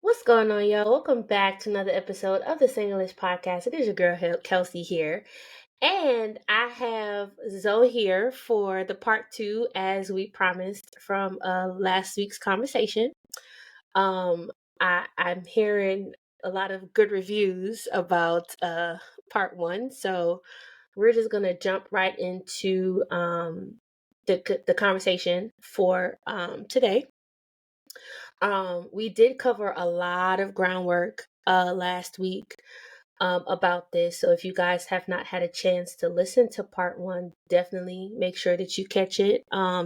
What's going on, y'all? Welcome back to another episode of the Singlish Podcast. It is your girl Kelsey here, and I have Zoe here for the part two, as we promised from last week's conversation. Um, I'm hearing a lot of good reviews about part one, so we're just gonna jump right into the conversation for today. We did cover a lot of groundwork last week about this. So if you guys have not had a chance to listen to part one, definitely make sure that you catch it.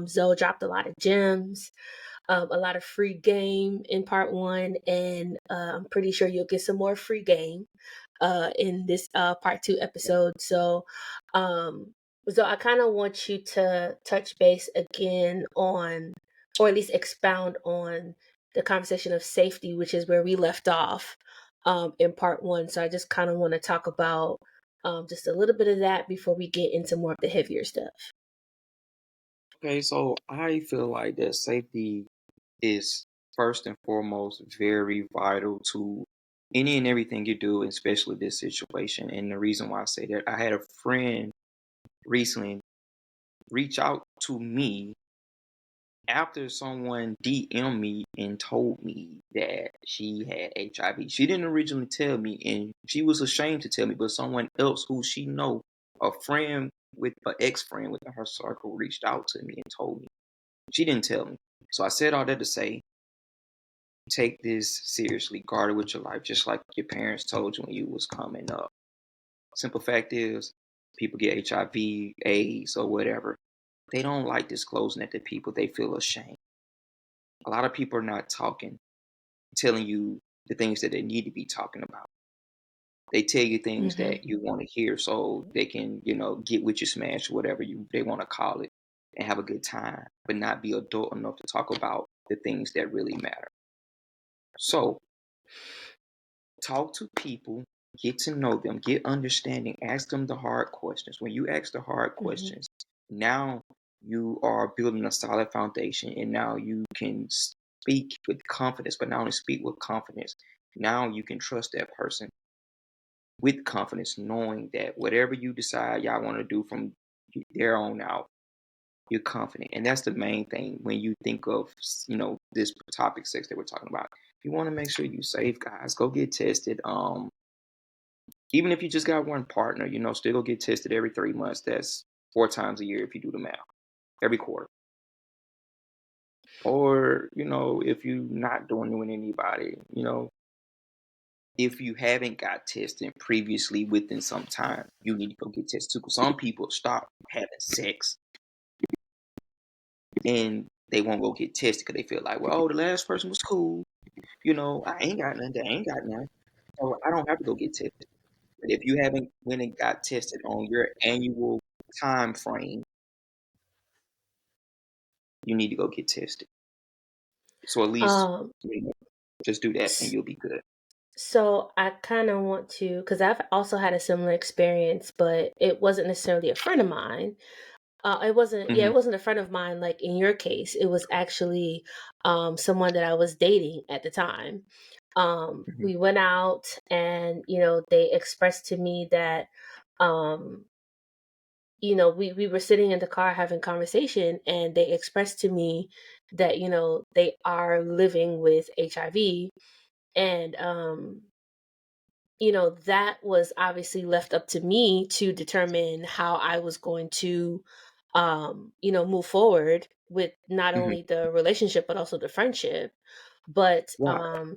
Zoe dropped a lot of gems, a lot of free game in part one, and I'm pretty sure you'll get some more free game in this part two episode. Um, so I kind of want you to touch base again on, or at least expound on the conversation of safety, which is where we left off in part one. So I just kind of want to talk about just a little bit of that before we get into more of the heavier stuff. Okay, so I feel like that safety is first and foremost very vital to any and everything you do, especially this situation. And the reason why I say that, I had a friend recently reach out to me after someone DM me and told me that she had HIV. She didn't originally tell me, and she was ashamed to tell me, but someone else who she know, a friend with an ex-friend within her circle, reached out to me and told me. She didn't tell me. So I said all that to say, take this seriously, guard it with your life, just like your parents told you when you was coming up. Simple fact is, people get HIV, AIDS, or whatever. They don't like disclosing it to people. They feel ashamed. A lot of people are not talking, telling you the things that they need to be talking about. They tell you things Mm-hmm. that you want to hear so they can, get with you, smash, whatever they want to call it, and have a good time, but not be adult enough to talk about the things that really matter. So talk to people, get to know them, get understanding, ask them the hard questions. When you ask the hard Mm-hmm. questions, now you are building a solid foundation, and now you can speak with confidence, but not only speak with confidence, now you can trust that person with confidence, knowing that whatever you decide y'all want to do from there on out, you're confident. And that's the main thing when you think of, this topic sex that we're talking about. If you want to make sure you're safe, guys, go get tested. Even if you just got one partner, still go get tested every 3 months. That's 4 times a year if you do the math, every quarter. Or, if you're not doing it with anybody, if you haven't got tested previously within some time, you need to go get tested too. Because some people stop having sex and they won't go get tested because they feel like, well, oh, the last person was cool. I ain't got nothing. They ain't got nothing. So I don't have to go get tested. But if you haven't went and got tested on your annual time frame, you need to go get tested. So at least Um, just do that and you'll be good. So I kind of want to, because I've also had a similar experience, but it wasn't necessarily a friend of mine. It wasn't, yeah, Mm-hmm. it wasn't a friend of mine. Like in your case, it was actually someone that I was dating at the time. Mm-hmm. We went out, and they expressed to me that, um, we were sitting in the car having conversation, and they expressed to me that they are living with HIV, and that was obviously left up to me to determine how I was going to, move forward with not Mm-hmm. only the relationship, but also the friendship. But, Right.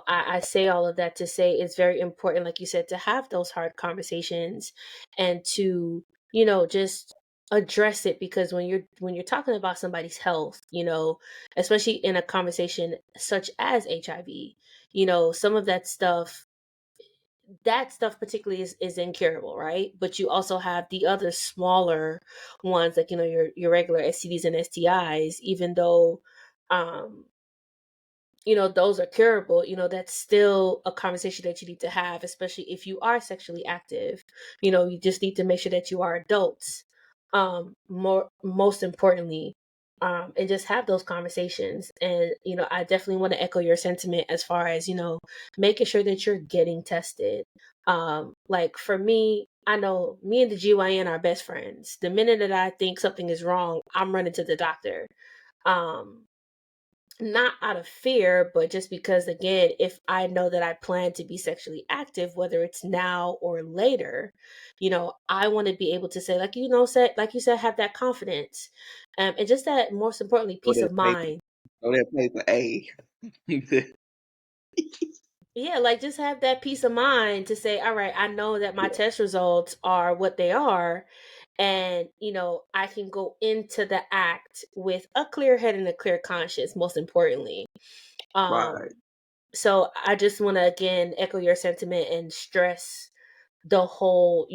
I say all of that to say it's very important, like you said, to have those hard conversations and to, just address it, because when you're talking about somebody's health, especially in a conversation such as HIV, some of that stuff particularly is incurable, right? But you also have the other smaller ones, like your regular STDs and STIs. Even though um those are curable, that's still a conversation that you need to have, especially if you are sexually active. You just need to make sure that you are adults. Most importantly, and just have those conversations. And, I definitely want to echo your sentiment as far as, making sure that you're getting tested. Like for me, I know me and the GYN are best friends. The minute that I think something is wrong, I'm running to the doctor. Um, Not out of fear, but just because, again, if I know that I plan to be sexually active, whether it's now or later, I want to be able to say, like, like you said, have that confidence. And just that, most importantly, Know peace that of paper. mind. Know that paper. A. Yeah, like just have that peace of mind to say, all right, I know that my Yeah. test results are what they are. And, I can go into the act with a clear head and a clear conscience, most importantly. Right. Um, so I just want to again echo your sentiment and stress the whole,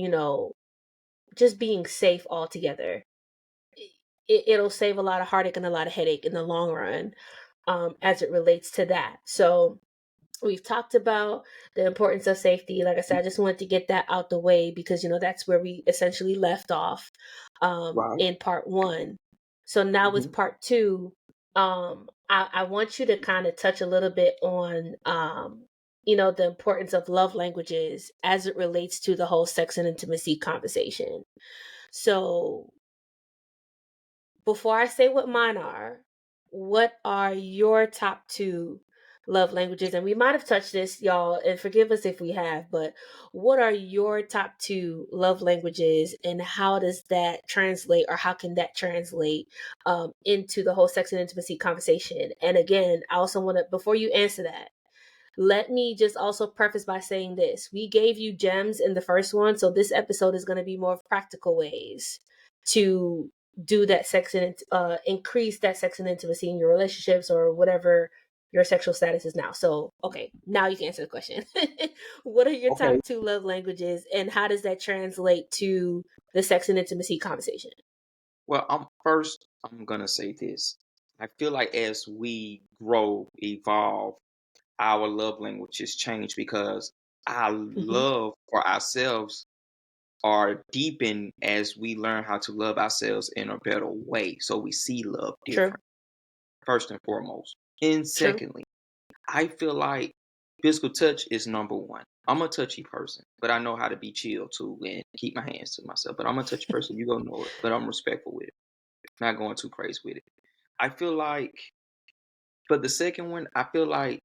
just being safe altogether. It'll save a lot of heartache and a lot of headache in the long run, as it relates to that. So we've talked about the importance of safety. Like I said, I just wanted to get that out the way because that's where we essentially left off, Right. in part one. So now Hmm. with part two, I want you to kind of touch a little bit on, the importance of love languages as it relates to the whole sex and intimacy conversation. So before I say what mine are, what are your top two love languages? And we might have touched this, y'all, and forgive us if we have, but what are your top two love languages and how does that translate, or how can that translate into the whole sex and intimacy conversation? And again, I also want to, before you answer that, let me just also preface by saying this. We gave you gems in the first one, so this episode is going to be more of practical ways to do that sex and increase that sex and intimacy in your relationships or whatever your sexual status is now. So, okay, now you can answer the question. What are your Okay. top two love languages and how does that translate to the sex and intimacy conversation? Well, I'm gonna say this. I feel like as we grow, evolve, our love languages change because our Hmm. love for ourselves are deepened as we learn how to love ourselves in a better way. So we see love True, different, first and foremost. And true. secondly, I feel like physical touch is number one. I'm a touchy person, but I know how to be chill too and keep my hands to myself. But I'm a touchy person, you gonna know it. But I'm respectful with it, not going too crazy with it. I feel like for the second one, I feel like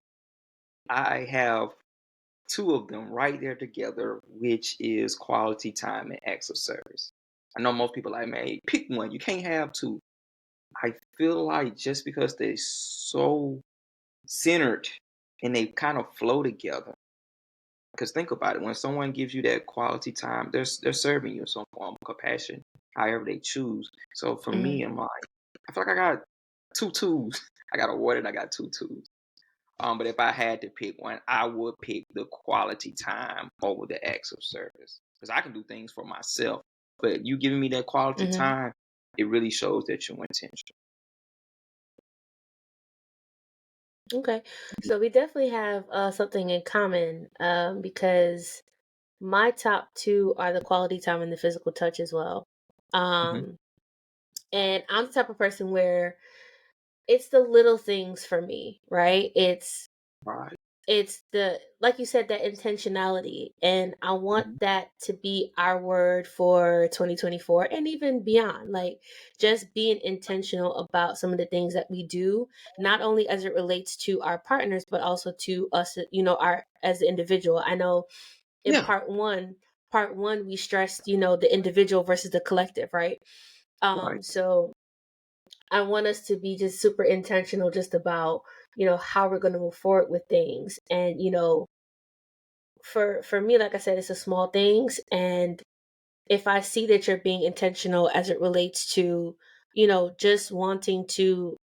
I have two of them right there together, which is quality time and acts of service. I know most people like, man, pick one. You can't have two. I feel like just because they're so centered and they kind of flow together. Because think about it, when someone gives you that quality time, they're serving you in some form of compassion, however they choose. So for Hmm. me, I feel like I got two twos. I got a one and I got two twos. But if I had to pick one, I would pick the quality time over the acts of service because I can do things for myself. But you giving me that quality Hmm. time, it really shows that you're intentional. Okay. So we definitely have something in common, because my top two are the quality time and the physical touch as well. Hmm. Um, and I'm the type of person where it's the little things for me, right? Right. It's the, like you said, that intentionality, and I want Hmm. that to be our word for 2024 and even beyond. Like just being intentional about some of the things that we do, not only as it relates to our partners but also to us, our as an individual. I know in Yeah. part one we stressed, the individual versus the collective, right? Right. So I want us to be just super intentional just about, how we're going to move forward with things. And, for me, like I said, it's the small things. And if I see that you're being intentional as it relates to, just wanting to,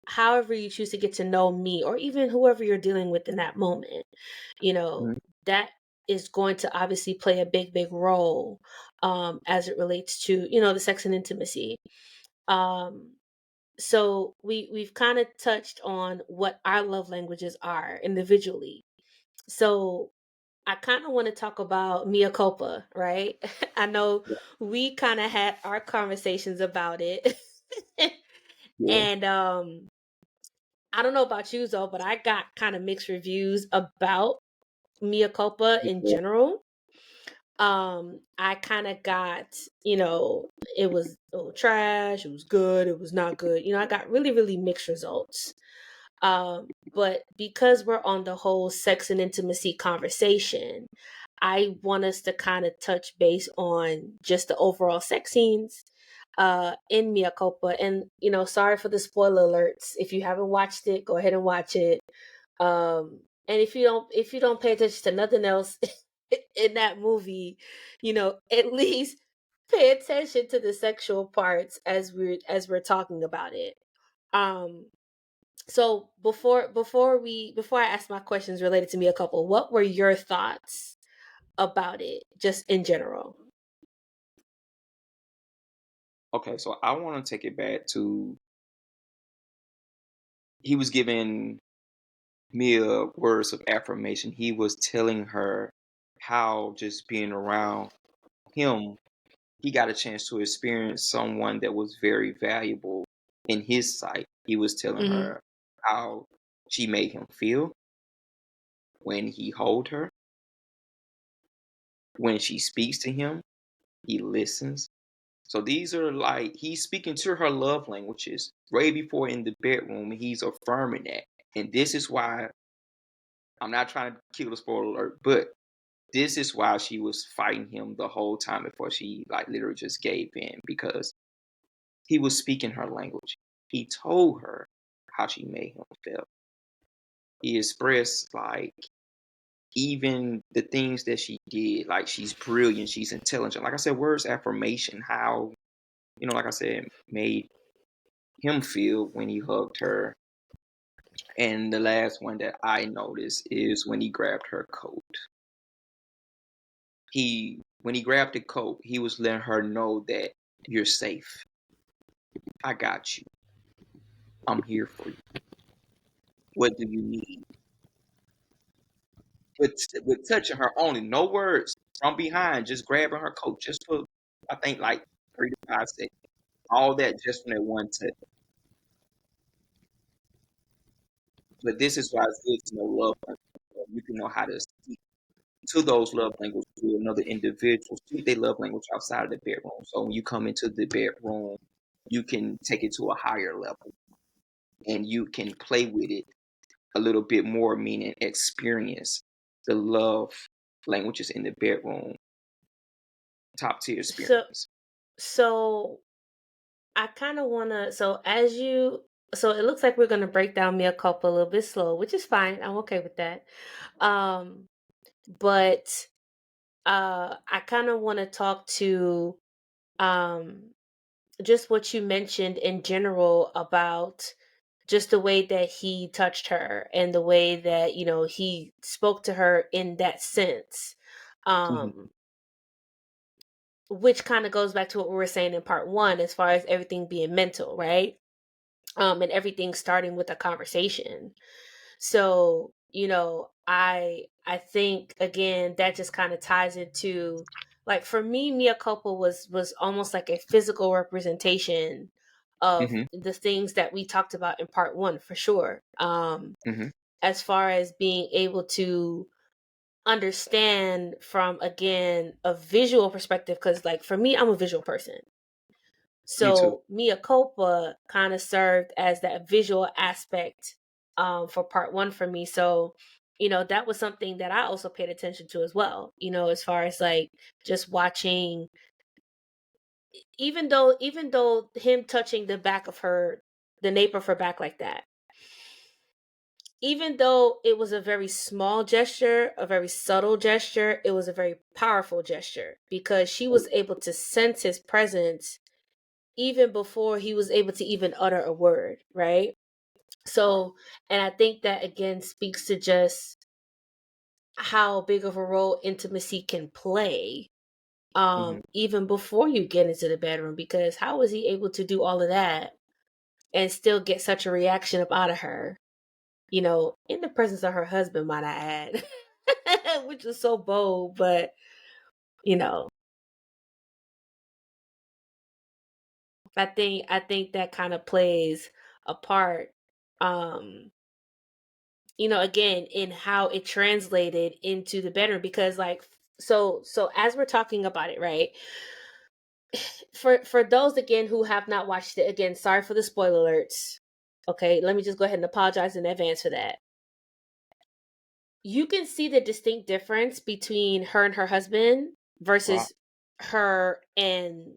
however you choose to get to know me or even whoever you're dealing with in that moment, you know, Mhm. that is going to obviously play a big, big role, as it relates to, the sex and intimacy. Um, so we've kind of touched on what our love languages are individually. So I kind of want to talk about mea culpa, right? I know Yeah. we kind of had our conversations about it. Yeah. And I don't know about you though, but I got kind of mixed reviews about Mia Culpa in Yeah. general. I kind of got, it was trash, it was good, it was not good. I got really, really mixed results. But because we're on the whole sex and intimacy conversation, I want us to kind of touch base on just the overall sex scenes in Mia Culpa. And, sorry for the spoiler alerts. If you haven't watched it, go ahead and watch it. And if you don't pay attention to nothing else in that movie, at least pay attention to the sexual parts as we're talking about it. Um so before I ask my questions related to Mia Couple, what were your thoughts about it, just in general? Okay, so I want to take it back to he was giving Mia words of affirmation. He was telling her how just being around him, he got a chance to experience someone that was very valuable in his sight. He was telling Mm-hmm. her how she made him feel when he hold her, when she speaks to him, he listens. So these are like he's speaking to her love languages way before in the bedroom. He's affirming that, and this is why I'm not trying to kill the spoiler alert, but this is why she was fighting him the whole time before she like literally just gave in because he was speaking her language. He told her how she made him feel. He expressed like even the things that she did, like she's brilliant, she's intelligent. Like I said, words affirmation, how like I said, made him feel when he hugged her. And the last one that I noticed is when he grabbed her coat. When he grabbed the coat, he was letting her know that you're safe. I got you. I'm here for you. What do you need? With touching her only, no words from behind, just grabbing her coat, just for I think like 3 to 5 seconds. All that just from that one touch. But this is why it's good to know love language. You can know how to speak to those love languages to another individual, speak their love language outside of the bedroom. So when you come into the bedroom, you can take it to a higher level and you can play with it a little bit more, meaning experience the love languages in the bedroom, top tier So experience. so I kind of want to, so it looks like we're going to break down Mia Culpa a little bit slow, which is fine. I'm okay with that. Um, but I kind of want to talk to um, just what you mentioned in general about just the way that he touched her and the way that, he spoke to her in that sense. Hmm. Um, which kind of goes back to what we were saying in part one, as far as everything being mental, right? And everything starting with a conversation. So, I think again that just kind of ties into, like, for me, Mia Culpa was almost like a physical representation of Hmm. the things that we talked about in part one, for sure. Hmm. As far as being able to understand from, again, a visual perspective, because, like, for me, I'm a visual person. Me too. So Mia Culpa kind of served as that visual aspect for part one for me. So, that was something that I also paid attention to as well, as far as like just watching, even though him touching the back of her, the nape of her back like that, even though it was a very small gesture, a very subtle gesture, it was a very powerful gesture because she was able to sense his presence even before he was able to even utter a word, right? So, and I think that again speaks to just how big of a role intimacy can play, Hmm. even before you get into the bedroom, because how was he able to do all of that and still get such a reaction up out of her, in the presence of her husband, might I add, which was so bold, but, you know, I think that kind of plays a part. Um, again, in how it translated into the bedroom, because like, so as we're talking about it, right? For those again who have not watched it, again, sorry for the spoiler alerts. Okay, let me just go ahead and apologize in advance for that. You can see the distinct difference between her and her husband Wow. versus her and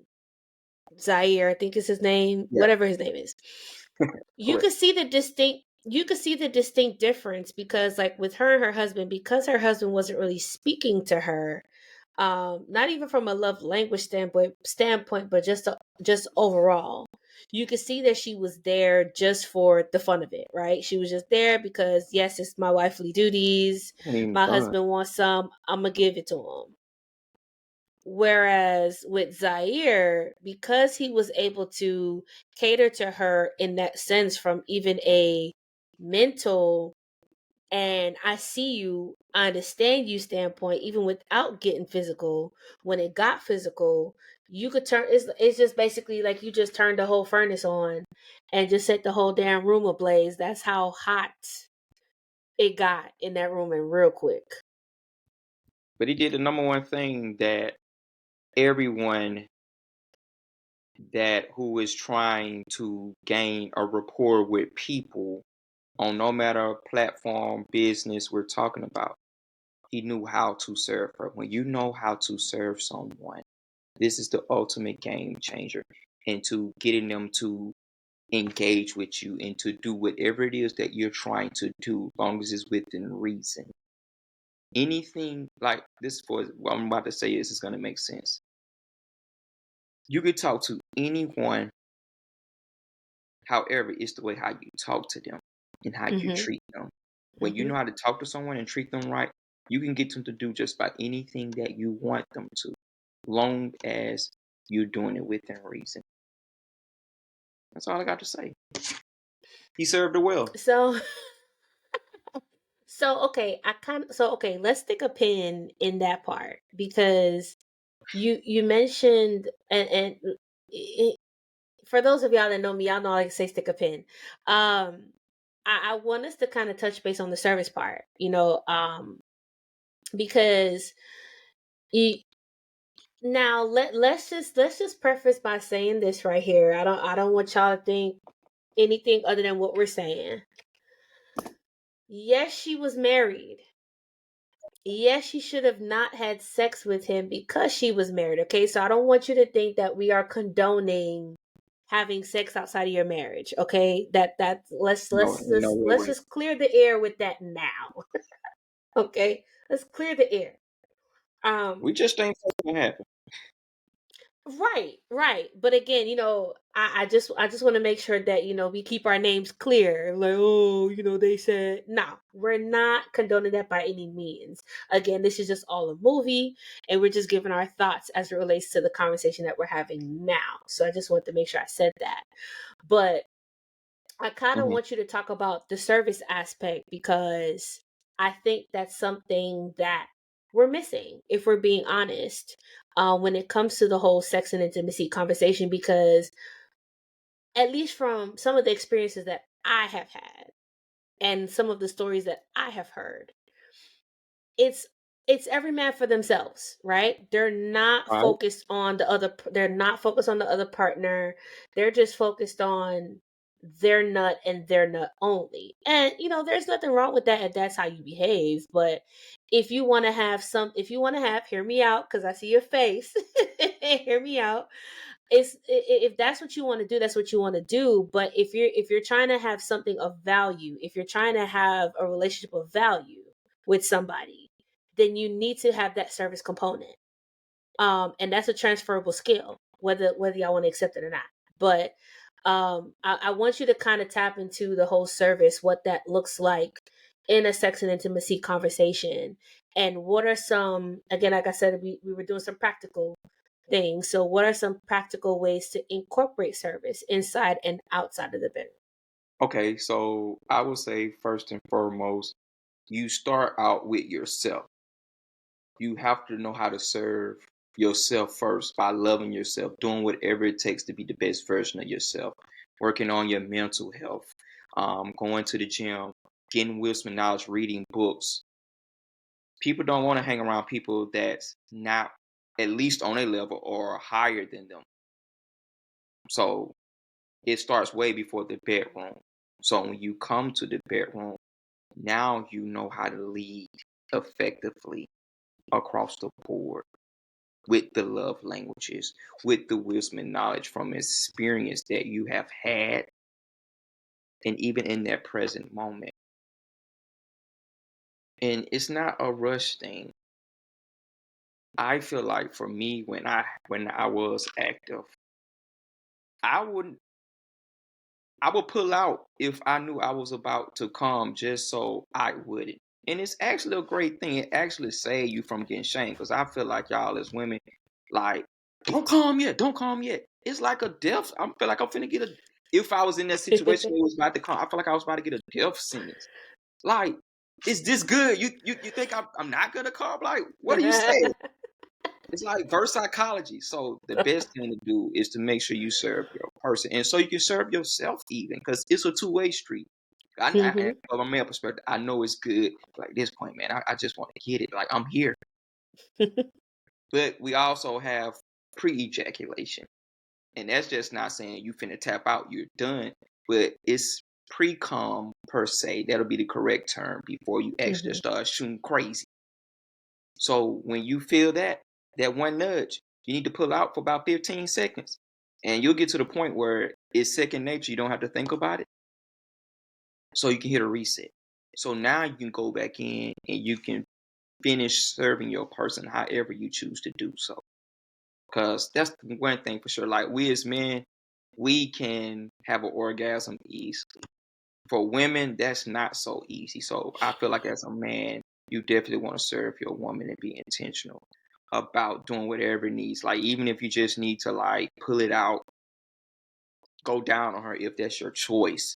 Zaire, I think is his name, Yeah. whatever his name is. You Correct. could see the distinct difference, because like with her and her husband, because her husband wasn't really speaking to her, not even from a love language standpoint, but just overall, you could see that she was there just for the fun of it, right? She was just there because, yes, it's my wifely duties, Ain't even my fun. husband wants some, I'm gonna give it to him. Whereas with Zaire, because he was able to cater to her in that sense, from even a mental and I see you, I understand you standpoint, even without getting physical, when it got physical, you could turn, it's just basically like you just turned the whole furnace on and just set the whole damn room ablaze. That's how hot it got in that room, and real quick. But he did the number one thing that everyone that who is trying to gain a rapport with people on no matter platform, business we're talking about. He knew how to serve her. When you know how to serve someone, this is the ultimate game changer into getting them to engage with you and to do whatever it is that you're trying to do, as long as it's within reason. Anything like this, for what I'm about to say, is going to make sense. You could talk to anyone. However, it's the way how you talk to them and how you Mm-hmm. treat them. When you Mm-hmm. know how to talk to someone and treat them right, you can get them to do just about anything that you want them to, long as you're doing it within reason. That's all I got to say. He served her well. So, okay, let's stick a pin in that part, because you mentioned, and for those of y'all that know me, y'all know I like to say stick a pin. I want us to kind of touch base on the service part, because you, now let's just preface by saying this right here. I don't want y'all to think anything other than what we're saying. Yes, she was married. Yes, she should have not had sex with him because she was married. Okay, so I don't want you to think that we are condoning having sex outside of your marriage. Okay, that No, no way, let's way. just clear the air with that now. Okay, let's clear the air. We just ain't fucking happen. Right. But again, I just want to make sure that we keep our names clear. Like, oh, they said no. We're not condoning that by any means. Again, this is just all a movie, and we're just giving our thoughts as it relates to the conversation that we're having now. So I just want to make sure I said that. But I kind of Hmm. want you to talk about the service aspect, because I think that's something that we're missing, if we're being honest, when it comes to the whole sex and intimacy conversation. Because, at least from some of the experiences that I have had and some of the stories that I have heard, it's it's every man for themselves, right? Right? They're not focused on the other partner. They're just focused on their nut and their nut only. And there's nothing wrong with that if that's how you behave. But if you want to have, hear me out, because I see your face. Hear me out. If that's what you want to do, that's what you want to do. But if you're trying to have something of value, if you're trying to have a relationship of value with somebody, then you need to have that service component. And that's a transferable skill, whether y'all want to accept it or not. But I want you to kind of tap into the whole service, what that looks like in a sex and intimacy conversation, and what are some, again, like I said, we were doing some practical things. So what are some practical ways to incorporate service inside and outside of the bedroom? Okay, so I would say first and foremost, you start out with yourself. You have to know how to serve yourself first by loving yourself, doing whatever it takes to be the best version of yourself, working on your mental health, going to the gym, getting wisdom knowledge, reading books. People don't want to hang around people that's not at least on a level or higher than them. So it starts way before the bedroom. So when you come to the bedroom, now you know how to lead effectively across the board with the love languages, with the wisdom and knowledge from experience that you have had, and even in that present moment. And it's not a rush thing. I feel like for me, when I was active, I wouldn't I would pull out if I knew I was about to come just so I wouldn't. And it's actually a great thing. It actually save you from getting shamed. Because I feel like y'all as women, like, don't come yet, don't come yet. It's like a death. I feel like I'm finna get a if I was in that situation where it was about to come, I feel like I was about to get a death sentence. Like, is this good? You think I'm not gonna come? Like, what do you say? It's like verse psychology. So the best thing to do is to make sure you serve your person, and so you can serve yourself even, because it's a two-way street. And Mhm. from a male perspective, I know it's good. Like this point, man, I just want to get it. Like I'm here, but we also have pre-ejaculation, and that's just not saying you finna tap out, you're done. But it's pre-com per se. That'll be the correct term before you actually Mhm. start shooting crazy. So when you feel that one nudge, you need to pull out for about 15 seconds. And you'll get to the point where it's second nature. You don't have to think about it. So you can hit a reset. So now you can go back in and you can finish serving your person however you choose to do so. Because that's one thing for sure. Like we as men, we can have an orgasm easily. For women, that's not so easy. So I feel like as a man, you definitely want to serve your woman and be intentional about doing whatever it needs. Like even if you just need to like pull it out, go down on her if that's your choice,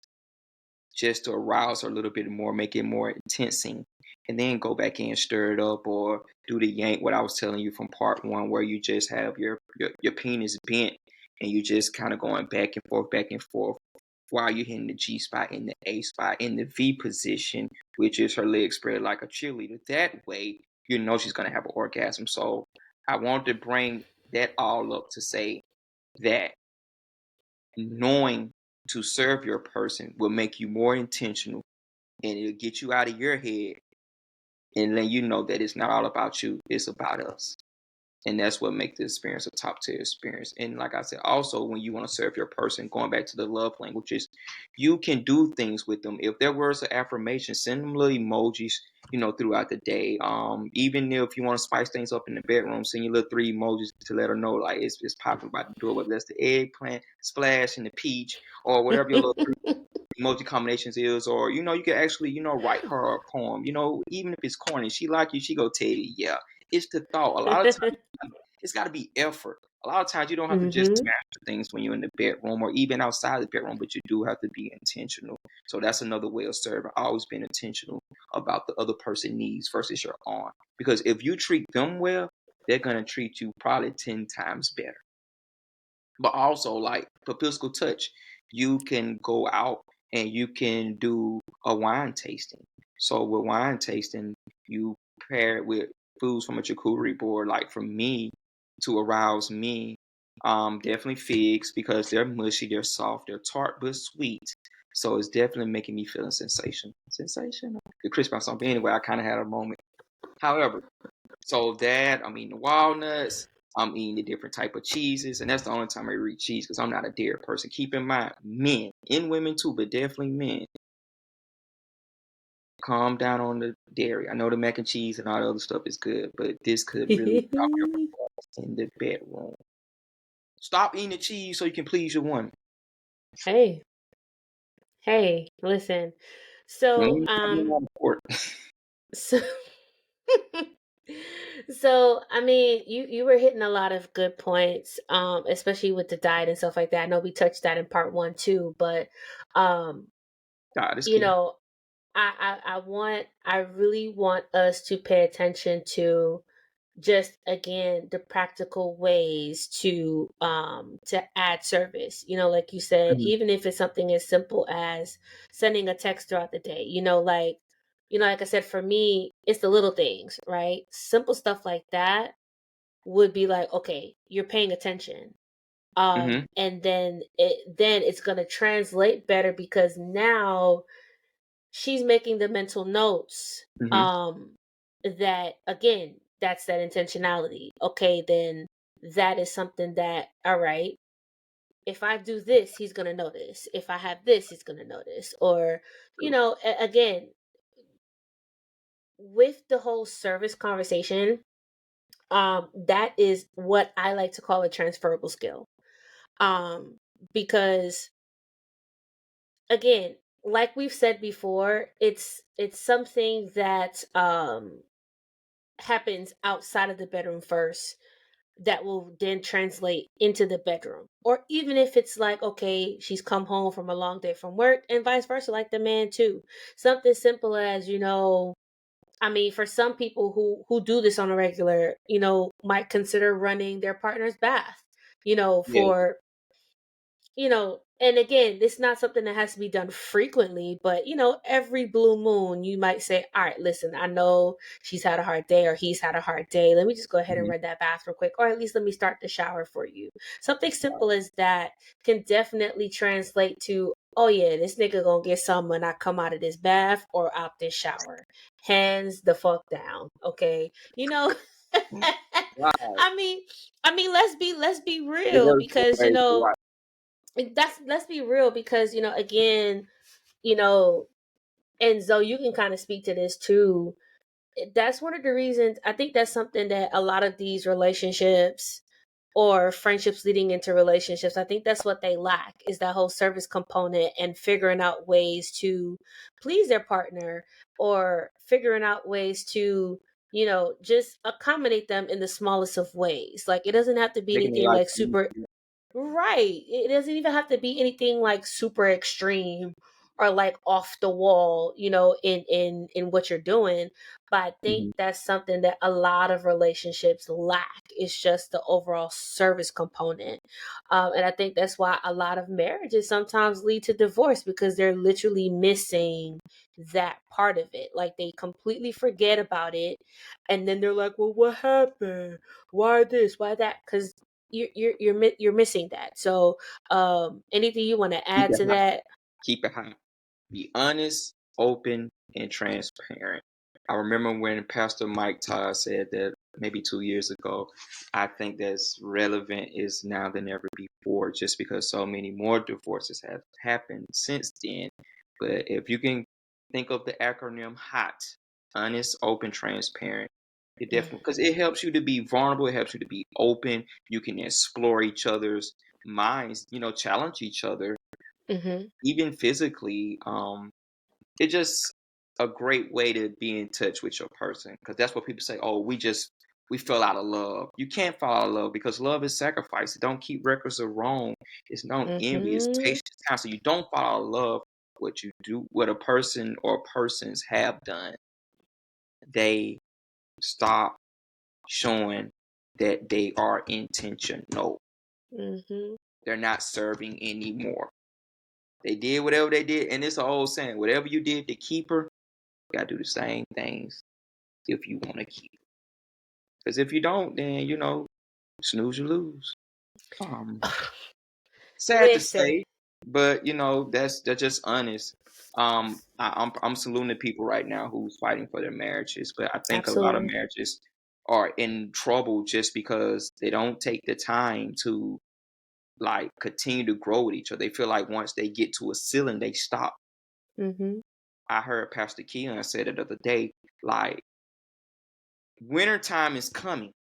just to arouse her a little bit more, make it more intensing, and then go back in, stir it up, or do the yank. What I was telling you from part one, where you just have your penis bent and you just kind of going back and forth while you're hitting the G spot in the A spot in the V position, which is her legs spread like a cheerleader. That way, you know she's gonna have an orgasm. So I wanted to bring that all up to say that knowing to serve your person will make you more intentional, and it'll get you out of your head and let you know that it's not all about you, it's about us. And that's what makes the experience a top tier experience. And like I said, also when you want to serve your person, going back to the love languages, you can do things with them. If their words of affirmation, send them little emojis, throughout the day. Even if you want to spice things up in the bedroom, send your little three emojis to let her know like it's popping by the door, whether that's the eggplant splash and the peach or whatever your little emoji combinations is, or you can actually write her a poem. Even if it's corny, she like you, she go tell you, yeah. It's the thought. A lot of times, it's got to be effort. A lot of times, you don't have to just Mhm. master things when you're in the bedroom or even outside the bedroom, but you do have to be intentional. So that's another way of serving. Always being intentional about the other person's needs versus your own. Because if you treat them well, they're gonna treat you probably 10 times better. But also, like for physical touch, you can go out and you can do a wine tasting. So with wine tasting, you pair it with foods from a charcuterie board. Like for me, to arouse me, definitely figs because they're mushy, they're soft, they're tart but sweet. So it's definitely making me feel a sensation. Sensation? The crisp on something. Anyway, I kind of had a moment. However, so that I'm eating the walnuts, I'm eating the different type of cheeses, and that's the only time I eat cheese because I'm not a dairy person. Keep in mind, men and women too, but definitely men, calm down on the dairy. I know the mac and cheese and all the other stuff is good, but this could really stop your performance in the bedroom. Stop eating the cheese so you can please your woman. Hey, hey, listen. We So, ain't having on the court. so, so I mean, you were hitting a lot of good points, especially with the diet and stuff like that. I know we touched that in part one too, but um, God is you key. know, I really want us to pay attention to just again the practical ways to add service, like you said, Mhm. even if it's something as simple as sending a text throughout the day, like I said, for me it's the little things, right? Simple stuff like that would be like, okay, you're paying attention. Mhm. And then it's going to translate better because now she's making the mental notes, Mhm. that again, that's that intentionality. Okay, then that is something that, all right, if I do this, he's going to notice. If I have this, he's going to notice. Or, True. again, with the whole service conversation, that is what I like to call a transferable skill. Um, because again, like we've said before, it's something that happens outside of the bedroom first that will then translate into the bedroom. Or even if it's like, okay, she's come home from a long day from work and vice versa, like the man too. Something simple as, I mean, for some people who do this on a regular, might consider running their partner's bath, Yeah. for and again, it's not something that has to be done frequently, but every blue moon, you might say, all right, listen, I know she's had a hard day or he's had a hard day. Let me just go ahead and Mhm. run that bath real quick, or at least let me start the shower for you. Something simple as that can definitely translate to, oh yeah, this nigga gonna get some when I come out of this bath or out this shower. Hands the fuck down. Okay. Right. I mean, let's be It real works both because ways. You're right. that's let's be real because again, you know and Zoe, you can kind of speak to this too. That's one of the reasons. I think that's something that a lot of these relationships or friendships leading into relationships, I think that's what they lack, is that whole service component and figuring out ways to please their partner, or figuring out ways to just accommodate them in the smallest of ways. Like, it doesn't have to be Making their anything life like super. easier. Right. It doesn't even have to be anything like super extreme or like off the wall, in what you're doing. But I think Mhm. that's something that a lot of relationships lack. It's just the overall service component. And I think that's why a lot of marriages sometimes lead to divorce, because they're literally missing that part of it. Like, they completely forget about it. And then they're like, well, what happened? Why this? Why that? Because you're missing that. So, anything you want to Keep add it to high. that? Keep it high. Be honest, open, and transparent. I remember when Pastor Mike Todd said that maybe 2 years ago. I think that's relevant is now than ever before, just because so many more divorces have happened since then. But if you can think of the acronym HOT, honest, open, transparent, it definitely, because it helps you to be vulnerable, it helps you to be open. You can explore each other's minds, challenge each other, Mm-hmm. even physically. It's just a great way to be in touch with your person, because that's what people say. Oh, we fell out of love. You can't fall out of love, because love is sacrifice. It don't keep records of wrong. It's no envy. It's Mm-hmm. patience. Time. So you don't fall out of love. What you do, what a person or persons have done, they stop showing that they are intentional. Mm-hmm. They're not serving anymore. They did whatever they did, and it's an old saying: whatever you did to keep her, you gotta do the same things if you want to keep. Because if you don't, then snooze you lose. Um, Sad to Listen, say, but that's just honest. I'm saluting the people right now who's fighting for their marriages, but I think a lot of absolutely. marriages are in trouble just because they don't take the time to like continue to grow with each other. They feel like once they get to a ceiling, they stop. Mm-hmm. I heard Pastor Keelan said it the other day, like wintertime is coming,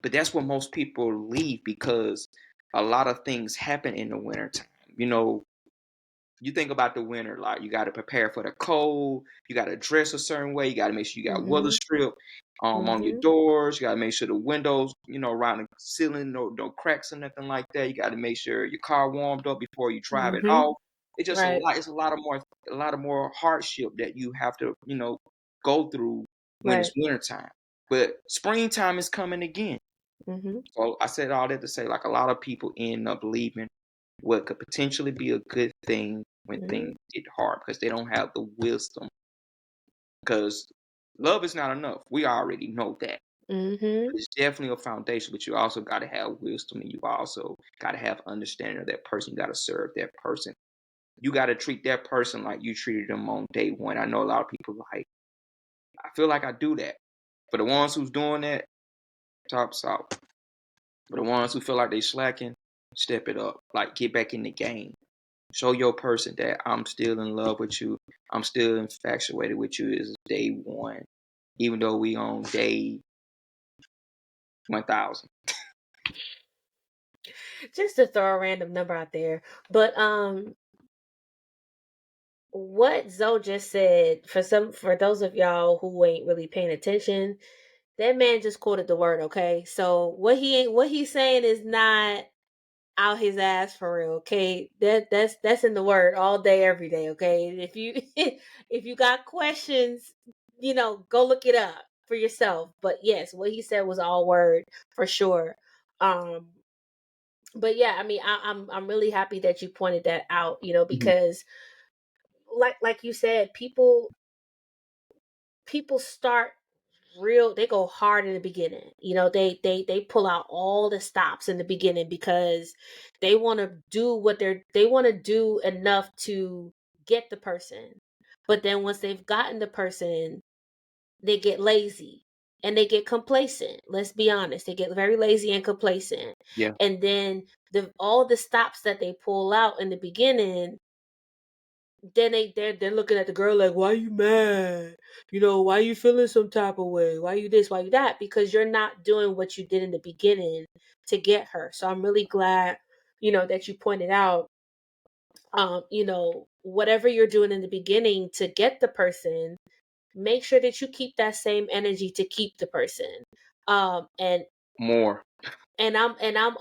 but that's when most people leave, because a lot of things happen in the wintertime. You know, you think about the winter, like you got to prepare for the cold, you got to dress a certain way, you got to make sure you got weather Mm-hmm. strip on your Mm-hmm. doors, you got to make sure the windows, around the ceiling, no cracks or nothing like that. You got to make sure your car warmed up before you drive it Mm-hmm. off. It's just a Right. lot. It's a lot of more hardship that you have to, go through when it's Right. wintertime. But springtime is coming again. Mm-hmm. So I said all that to say, like, a lot of people end up leaving what could potentially be a good thing when Mm-hmm. things get hard because they don't have the wisdom. Because love is not enough. We already know that. Mm-hmm. It's definitely a foundation, but you also got to have wisdom and you also got to have understanding of that person. You got to serve that person. You got to treat that person like you treated them on day one. I know a lot of people like, I feel like I do that. For the ones who's doing that, tops out. For the ones who feel like they slacking, step it up. Like, get back in the game. Show your person that I'm still in love with you. I'm still infatuated with you as day one, even though we on day 1,000. Just to throw a random number out there. But what Zoe just said, for those of y'all who ain't really paying attention, that man just quoted the word, okay? So what he's saying is not out his ass for real, okay? That's in the word all day, every day, okay? If you if you got questions, go look it up for yourself. But yes, what he said was all word for sure. Um, but yeah, I mean, I'm really happy that you pointed that out, Mhm. because like you said, people start real, they go hard in the beginning, they pull out all the stops in the beginning because they want to do they want to do enough to get the person, but then once they've gotten the person, they get lazy and they get complacent. Let's be honest, they get very lazy and complacent, Yeah, and then all the stops that they pull out in the beginning, then they're looking at the girl like, why you mad? Why you feeling some type of way? Why you this? Why you that? Because you're not doing what you did in the beginning to get her. So I'm really glad, that you pointed out, whatever you're doing in the beginning to get the person, make sure that you keep that same energy to keep the person. And more. I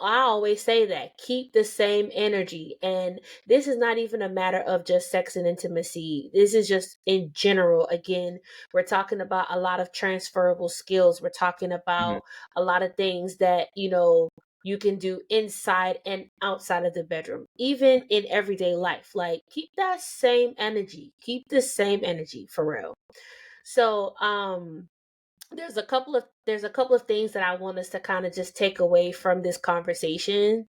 always say that, keep the same energy. And this is not even a matter of just sex and intimacy. This is just in general. Again, we're talking about a lot of transferable skills. We're talking Mhm. about a lot of things that, you can do inside and outside of the bedroom, even in everyday life. Like, keep that same energy. Keep the same energy for real. So, there's a couple of things that I want us to kind of just take away from this conversation.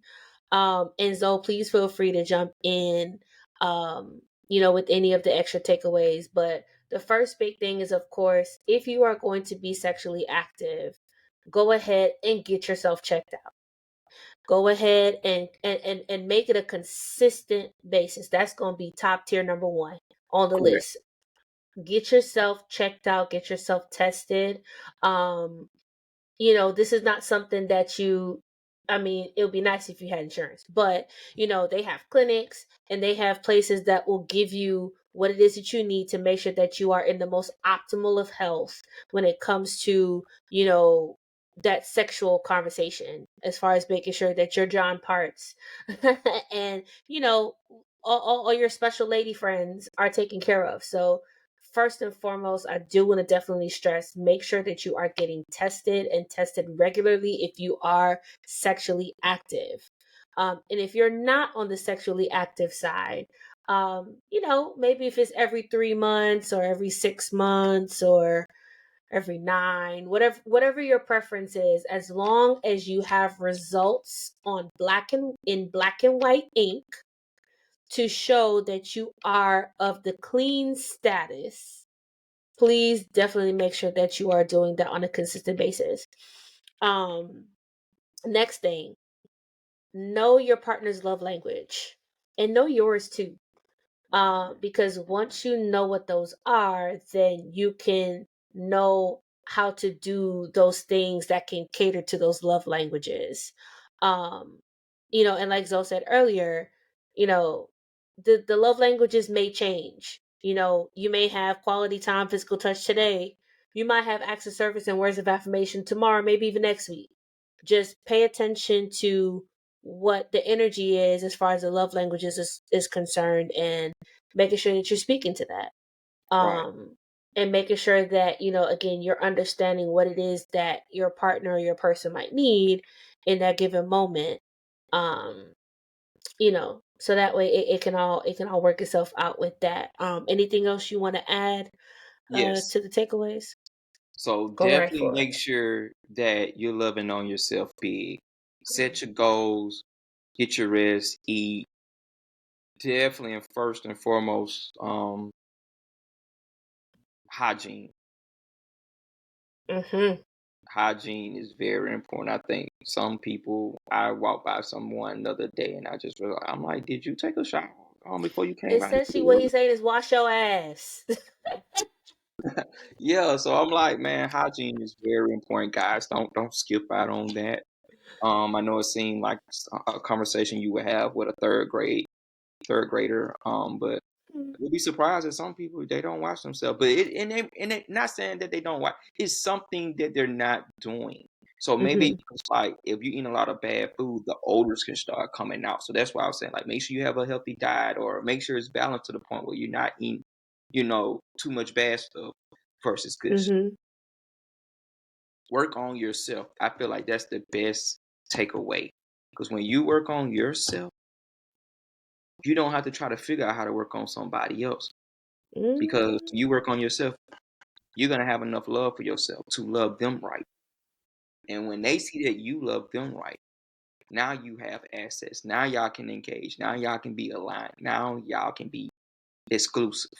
And Zoe, please feel free to jump in, with any of the extra takeaways. But the first big thing is, of course, if you are going to be sexually active, go ahead and get yourself checked out. Go ahead and make it a consistent basis. That's going to be top tier number one on the Correct. list. Get yourself checked out, get yourself tested. Um, this is not something that I mean, it would be nice if you had insurance, but they have clinics and they have places that will give you what it is that you need to make sure that you are in the most optimal of health when it comes to, that sexual conversation, as far as making sure that your John parts and, all your special lady friends are taken care of. So, first and foremost, I do want to definitely stress, make sure that you are getting tested and tested regularly if you are sexually active. And if you're not on the sexually active side, maybe if it's every 3 months or every 6 months or every 9, whatever your preference is, as long as you have results on black and white ink to show that you are of the clean status, please definitely make sure that you are doing that on a consistent basis. Um, Next thing, know your partner's love language and know yours too. Because once you know what those are, then you can know how to do those things that can cater to those love languages. Um, and like Zoe said earlier, you know, the love languages may change. You may have quality time, physical touch today. You might have acts of service and words of affirmation tomorrow, maybe even next week. Just pay attention to what the energy is as far as the love languages is concerned, and making sure that you're speaking to that. Right. Um, and making sure that, again, you're understanding what it is that your partner or your person might need in that given moment. Um, so that way it can all work itself out with that. Anything else you want to add Yes. to the takeaways? So Go right definitely for it. make sure that you're loving on yourself big. Set Mm-hmm. your goals, get your rest, eat. Definitely and first and foremost, hygiene. Mm-hmm. Hygiene is very important. I think some people, I walked by someone the other day and I just realized, I'm like, did you take a shower before you came out here to Essentially, what work? he's saying is wash your ass. Yeah, so I'm like, man, hygiene is very important, guys. Don't skip out on that. I know it seemed like a conversation you would have with a third grader. But you'll be surprised that some people they don't watch themselves. But it not saying that they don't watch. It's something that they're not doing. So maybe Mm-hmm. it's like if you eat a lot of bad food, the odors can start coming out. So that's why I was saying like make sure you have a healthy diet or make sure it's balanced to the point where you're not eating, too much bad stuff versus good stuff. Mm-hmm. Work on yourself. I feel like that's the best takeaway. Because when you work on yourself, you don't have to try to figure out how to work on somebody else. Because Mm-hmm. you work on yourself, you're gonna have enough love for yourself to love them right. And when they see that you love them right, now you have assets. Now y'all can engage. Now y'all can be aligned. Now y'all can be exclusive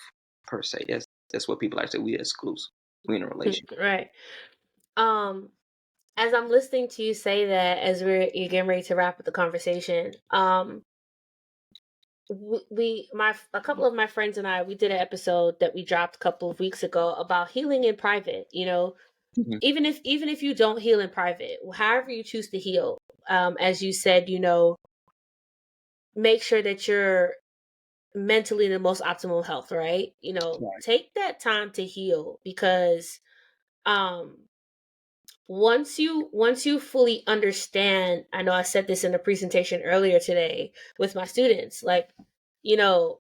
per se. That's what people like to say. We exclusive. We in a relationship. Right. Um, as I'm listening to you say that, as you're getting ready to wrap up the conversation, a couple of my friends and I, we did an episode that we dropped a couple of weeks ago about healing in private. Mhm. Even if you don't heal in private, however you choose to heal, as you said, make sure that you're mentally in the most optimal health, right? Right. Take that time to heal, because um once you fully understand, I know I said this in a presentation earlier today with my students, like, you know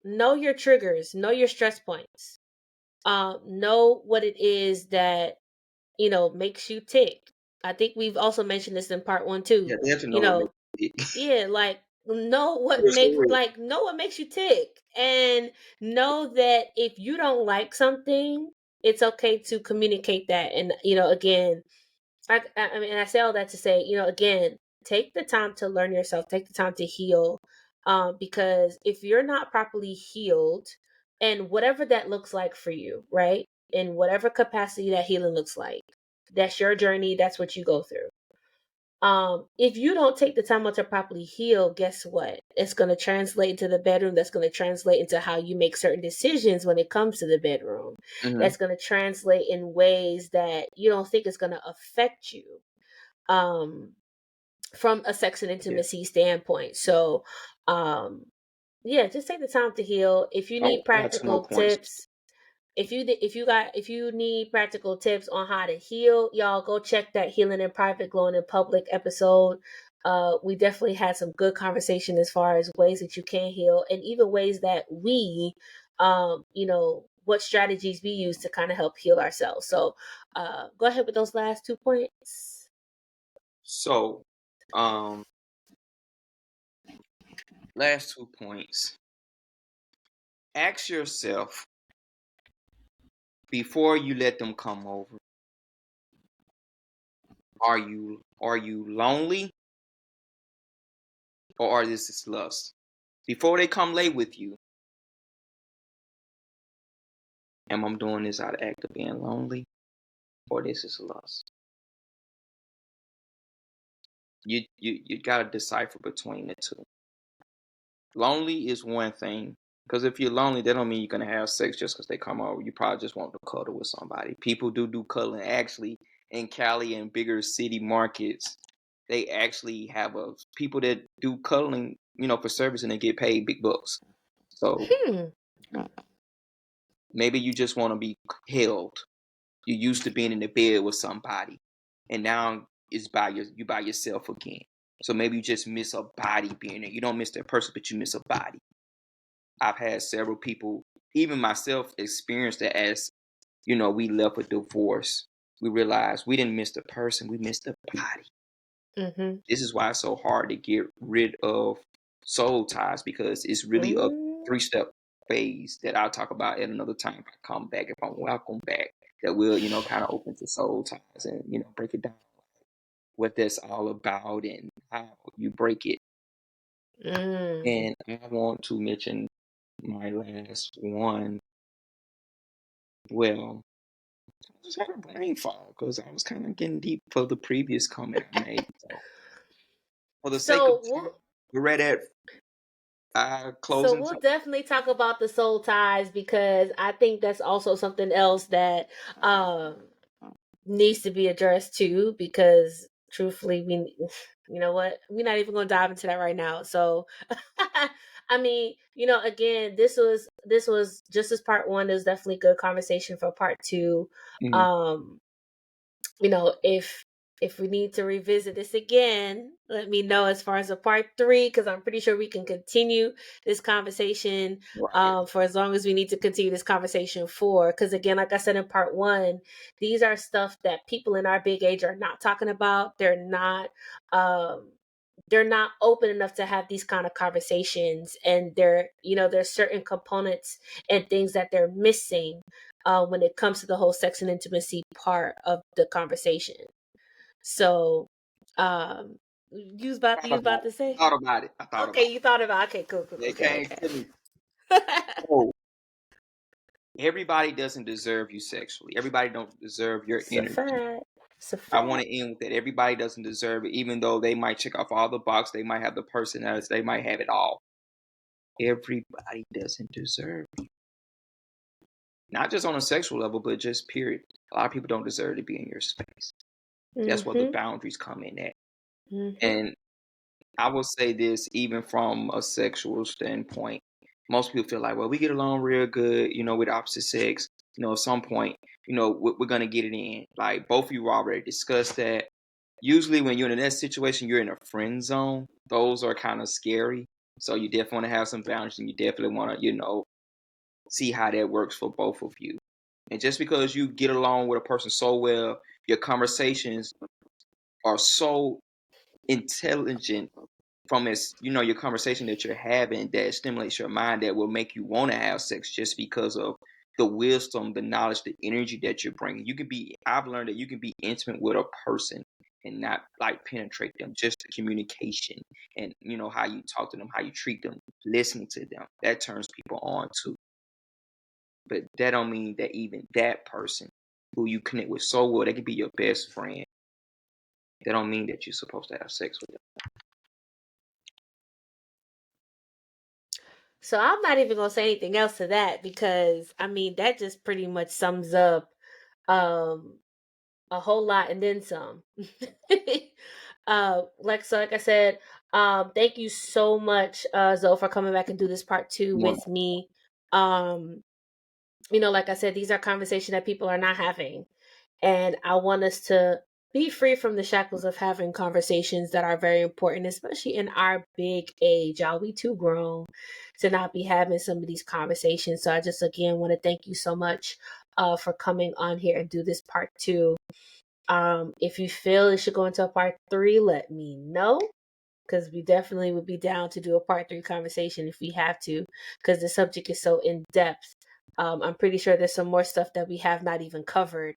know your triggers, know your stress points, know what it is that makes you tick. I think we've also mentioned this in part one Yeah, too. they have to you know what know makes it. yeah, like, Here's the real. know what makes you tick, and know that if you don't like something, it's okay to communicate that. And again, I mean, I say all that to say, again, take the time to learn yourself, take the time to heal, because if you're not properly healed, and whatever that looks like for you, right, in whatever capacity that healing looks like, that's your journey, that's what you go through. If you don't take the time out to properly heal, guess what? It's going to translate into the bedroom. That's going to translate into how you make certain decisions when it comes to the bedroom. Hmm. That's going to translate in ways that you don't think is going to affect you, um, from a sex and Yeah. intimacy standpoint. So, um, yeah, just take the time to heal. If you Oh, need I got two more practical points. tips, if you need practical tips on how to heal, y'all go check that Healing in Private, Glowing in Public episode. We definitely had some good conversation as far as ways that you can heal, and even ways that what strategies we use to kind of help heal ourselves. So go ahead with those last 2 points. So, um, last 2 points. Ask yourself before you let them come over. Are you lonely or are this is lust? Before they come lay with you, am I doing this out of act of being lonely or this is lust? You gotta decipher between the two. Lonely is one thing. Because if you're lonely, that don't mean you're gonna have sex just because they come over. You probably just want to cuddle with somebody. People do cuddling. Actually, in Cali and bigger city markets, they actually have a people that do cuddling, for service and they get paid big bucks. So Hmm. maybe you just want to be held. You used to being in the bed with somebody, and now it's you by yourself again. So maybe you just miss a body being there. You don't miss that person, but you miss a body. I've had several people even myself experienced it as, we left a divorce. We realized we didn't miss the person, we missed the body. Mm-hmm. This is why it's so hard to get rid of soul ties, because it's really a Mm. 3-step phase that I'll talk about at another time if I come back, if I'm welcome back, that will, kind of open to soul ties and, break it down, what that's all about and how you break it. Mm. And I want to mention my last one. Well, I just had a brain fog because I was kind of getting deep for the previous comment I made. So, for the sake of So time, we'll we're right at so closing. we'll So, definitely talk about the soul ties because I think that's also something else that um needs to be addressed too. Because truthfully, we, you know what, we're not even going to dive into that right now. So, I mean, again, this was just as part one. There's definitely good conversation for part two. mhm, Um, if we need to revisit this again, let me know as far as a part three, because I'm pretty sure we can continue this conversation right, for as long as we need to continue this conversation for. Because again, like I said in part one, these are stuff that people in our big age are not talking about. Um, they're not open enough to have these kind of conversations, and there's certain components and things that they're missing when it comes to the whole sex and intimacy part of the conversation. So, you was about to I say? thought about it. I thought about Okay, you thought about. Okay, cool, cool, it. cool, It good, came to me. good. Oh, everybody doesn't deserve you sexually. Everybody don't deserve your It's a energy. fact. It's a I want fact. to end with that. Everybody doesn't deserve it, even though they might check off all the boxes. They might have the personalities. They might have it all. Everybody doesn't deserve you. Not just on a sexual level, but just period. A lot of people don't deserve to be in your space. That's where the Mhm. boundaries come in at. Mhm. And I will say this, even from a sexual standpoint. Most people feel like, well, we get along real good, with opposite sex. At some point, we're going to get it in. Like, both of you already discussed that. Usually, when you're in that situation, you're in a friend zone. Those are kind of scary. So, you definitely want to have some boundaries, and you definitely want to, see how that works for both of you. And just because you get along with a person so well, your conversations are so intelligent from your conversation that you're having that stimulates your mind, that will make you want to have sex just because of the wisdom, the knowledge, the energy that you're bringing. I've learned that you can be intimate with a person and not like penetrate them, just the communication and how you talk to them, how you treat them, listening to them. That turns people on too. But that don't mean that even that person who you connect with so well, they could be your best friend. That don't mean that you're supposed to have sex with them. So I'm not even gonna say anything else to that because I mean that just pretty much sums up um a whole lot and then some. Like I said, thank you so much, Zoe, for coming back and do this part two No, with me. Um, like I said, these are conversations that people are not having. And I want us to be free from the shackles of having conversations that are very important, especially in our big age. Y'all, we too grown to not be having some of these conversations. So I just again want to thank you so much for coming on here and do this part two. If you feel it should go into a part three, let me know. Because we definitely would be down to do a part three conversation if we have to, because the subject is so in depth. I'm pretty sure there's some more stuff that we have not even covered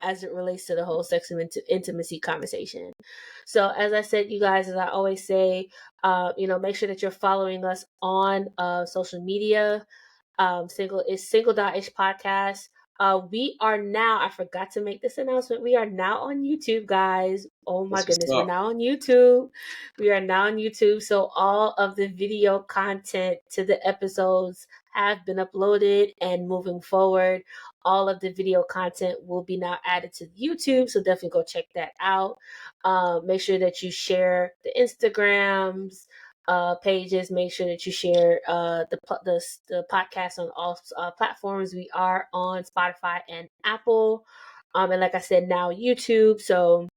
as it relates to the whole sex and intimacy conversation. So, as I said, you guys, as I always say, make sure that you're following us on social media. Single.ish podcast. We are now, I forgot to make this announcement. We are now on YouTube, guys. Oh my that's what's goodness, we're up. now on YouTube. We are now on YouTube. So all of the video content to the episodes have been uploaded, and moving forward, all of the video content will be now added to YouTube. So definitely go check that out. Make sure that you share the Instagrams, pages. Make sure that you share the podcast on all platforms. We are on Spotify and Apple, and like I said, now YouTube. So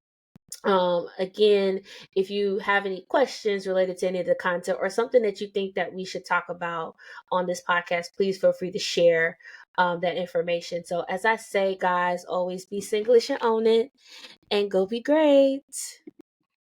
Again, if you have any questions related to any of the content or something that you think that we should talk about on this podcast, please feel free to share that information. So as I say, guys, always be Singlish and own it, and go be great.